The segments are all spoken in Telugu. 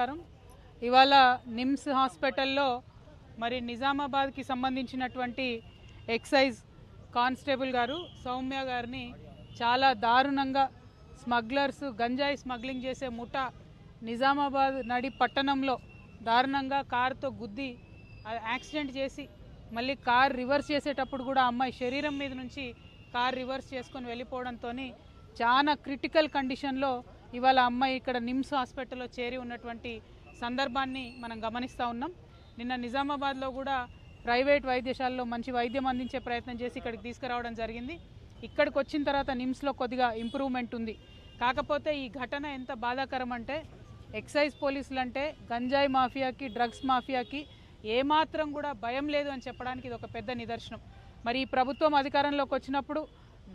నమస్కారం. ఇవాళ నిమ్స్ హాస్పిటల్లో మరి నిజామాబాద్కి సంబంధించినటువంటి ఎక్సైజ్ కానిస్టేబుల్ గారు సౌమ్య గారిని చాలా దారుణంగా స్మగ్లర్స్ గంజాయి స్మగ్లింగ్ చేసే ముఠా నిజామాబాద్ నడి పట్టణంలో దారుణంగా కారుతో గుద్ది యాక్సిడెంట్ చేసి మళ్ళీ కార్ రివర్స్ చేసేటప్పుడు కూడా అమ్మాయి శరీరం మీద నుంచి కార్ రివర్స్ చేసుకొని వెళ్ళిపోవడంతో చాలా క్రిటికల్ కండిషన్లో ఇవాళ అమ్మాయి ఇక్కడ నిమ్స్ హాస్పిటల్లో చేరి ఉన్నటువంటి సందర్భాన్ని మనం గమనిస్తూ ఉన్నాం. నిన్న నిజామాబాద్లో కూడా ప్రైవేట్ వైద్యశాలలో మంచి వైద్యం అందించే ప్రయత్నం చేసి ఇక్కడికి తీసుకురావడం జరిగింది. ఇక్కడికి వచ్చిన తర్వాత నిమ్స్లో కొద్దిగా ఇంప్రూవ్మెంట్ ఉంది. కాకపోతే ఈ ఘటన ఎంత బాధాకరం అంటే ఎక్సైజ్ పోలీసులు అంటే గంజాయి మాఫియాకి డ్రగ్స్ మాఫియాకి ఏమాత్రం కూడా భయం లేదు అని చెప్పడానికి ఇది ఒక పెద్ద నిదర్శనం. మరి ఈ ప్రభుత్వం అధికారంలోకి వచ్చినప్పుడు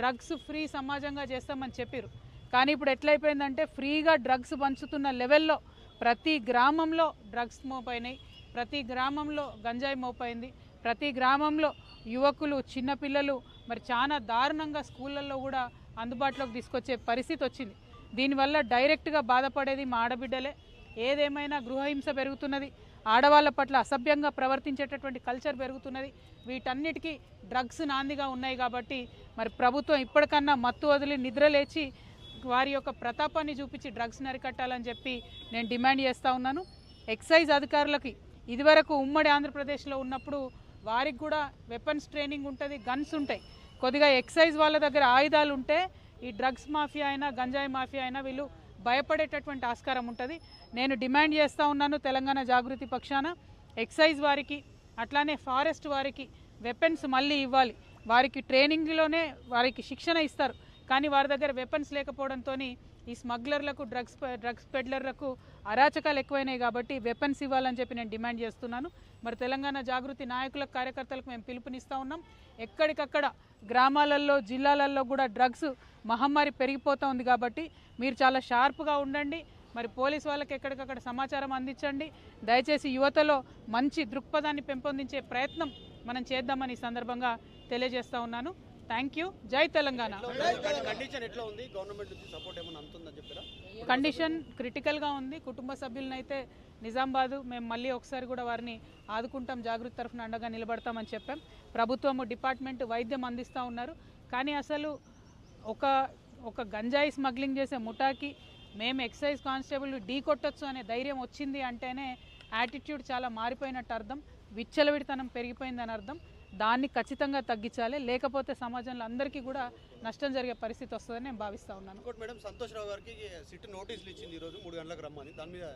డ్రగ్స్ ఫ్రీ సమాజంగా చేస్తామని చెప్పారు. కానీ ఇప్పుడు ఎట్లయిపోయిందంటే ఫ్రీగా డ్రగ్స్ పంచుతున్న లెవెల్లో ప్రతి గ్రామంలో డ్రగ్స్ మోపైనాయి, ప్రతి గ్రామంలో గంజాయి మోపైంది, ప్రతి గ్రామంలో యువకులు చిన్నపిల్లలు మరి చాలా దారుణంగా స్కూళ్ళల్లో కూడా అందుబాటులోకి తీసుకొచ్చే పరిస్థితి వచ్చింది. దీనివల్ల డైరెక్ట్గా బాధపడేది మా ఆడబిడ్డలే. ఏదేమైనా గృహహింస పెరుగుతున్నది, ఆడవాళ్ళ పట్ల అసభ్యంగా ప్రవర్తించేటటువంటి కల్చర్ పెరుగుతున్నది. వీటన్నిటికీ డ్రగ్స్ నాందిగా ఉన్నాయి. కాబట్టి మరి ప్రభుత్వం ఇప్పటికన్నా మత్తు వదిలి నిద్ర లేచి వారి యొక్క ప్రతాపాన్ని చూపించి డ్రగ్స్ని అరికట్టాలని చెప్పి నేను డిమాండ్ చేస్తూ ఉన్నాను. ఎక్సైజ్ అధికారులకి ఇదివరకు ఉమ్మడి ఆంధ్రప్రదేశ్లో ఉన్నప్పుడు వారికి కూడా వెపన్స్ ట్రైనింగ్ ఉంటుంది, గన్స్ ఉంటాయి. కొద్దిగా ఎక్సైజ్ వాళ్ళ దగ్గర ఆయుధాలు ఉంటే ఈ డ్రగ్స్ మాఫియా అయినా గంజాయి మాఫియా అయినా వీళ్ళు భయపడేటటువంటి ఆస్కారం ఉంటుంది. నేను డిమాండ్ చేస్తూ ఉన్నాను తెలంగాణ జాగృతి పక్షాన ఎక్సైజ్ వారికి అట్లానే ఫారెస్ట్ వారికి వెపన్స్ మళ్ళీ ఇవ్వాలి. వారికి ట్రైనింగ్లోనే వారికి శిక్షణ ఇస్తారు, కానీ వారి దగ్గర వెపన్స్ లేకపోవడంతో ఈ స్మగ్లర్లకు డ్రగ్స్ పెడ్లర్లకు అరాచకాలు ఎక్కువైనాయి. కాబట్టి వెపన్స్ ఇవ్వాలని చెప్పి నేను డిమాండ్ చేస్తున్నాను. మరి తెలంగాణ జాగృతి నాయకులకు కార్యకర్తలకు మేము పిలుపునిస్తూ ఉన్నాం. ఎక్కడికక్కడ గ్రామాలలో జిల్లాలలో కూడా డ్రగ్స్ మహమ్మారి పెరిగిపోతూ ఉంది. కాబట్టి మీరు చాలా షార్ప్గా ఉండండి. మరి పోలీస్ వాళ్ళకి ఎక్కడికక్కడ సమాచారం అందించండి. దయచేసి యువతలో మంచి దృక్పథాన్ని పెంపొందించే ప్రయత్నం మనం చేద్దామని ఈ సందర్భంగా తెలియజేస్తూ ఉన్నాను. Thank you. జై తెలంగాణ. కండిషన్ క్రిటికల్గా ఉంది. కుటుంబ సభ్యులనైతే నిజామాబాదు మేము మళ్ళీ ఒకసారి కూడా వారిని ఆదుకుంటాం, జాగృతి తరఫున అండగా నిలబడతామని చెప్పాం. ప్రభుత్వము డిపార్ట్మెంట్ వైద్యం అందిస్తూ ఉన్నారు. కానీ అసలు ఒక గంజాయి స్మగ్లింగ్ చేసే ముఠాకి మేము ఎక్సైజ్ కానిస్టేబుల్ ఢీ కొట్టచ్చు అనే ధైర్యం వచ్చింది అంటేనే యాటిట్యూడ్ చాలా మారిపోయినట్టు అర్థం, విచ్చలవిడితనం పెరిగిపోయిందని అర్థం. దాన్ని ఖచ్చితంగా తగ్గించాలి, లేకపోతే సమాజంలో అందరికీ కూడా నష్టం జరిగే పరిస్థితి వస్తుందని నేను భావిస్తూ ఉన్నాను. మేడం సంతోష్ రావు గారికి సిట్ నోటీసులు ఇచ్చింది ఈరోజు 3 గంటలకు రమ్మని, దాని మీద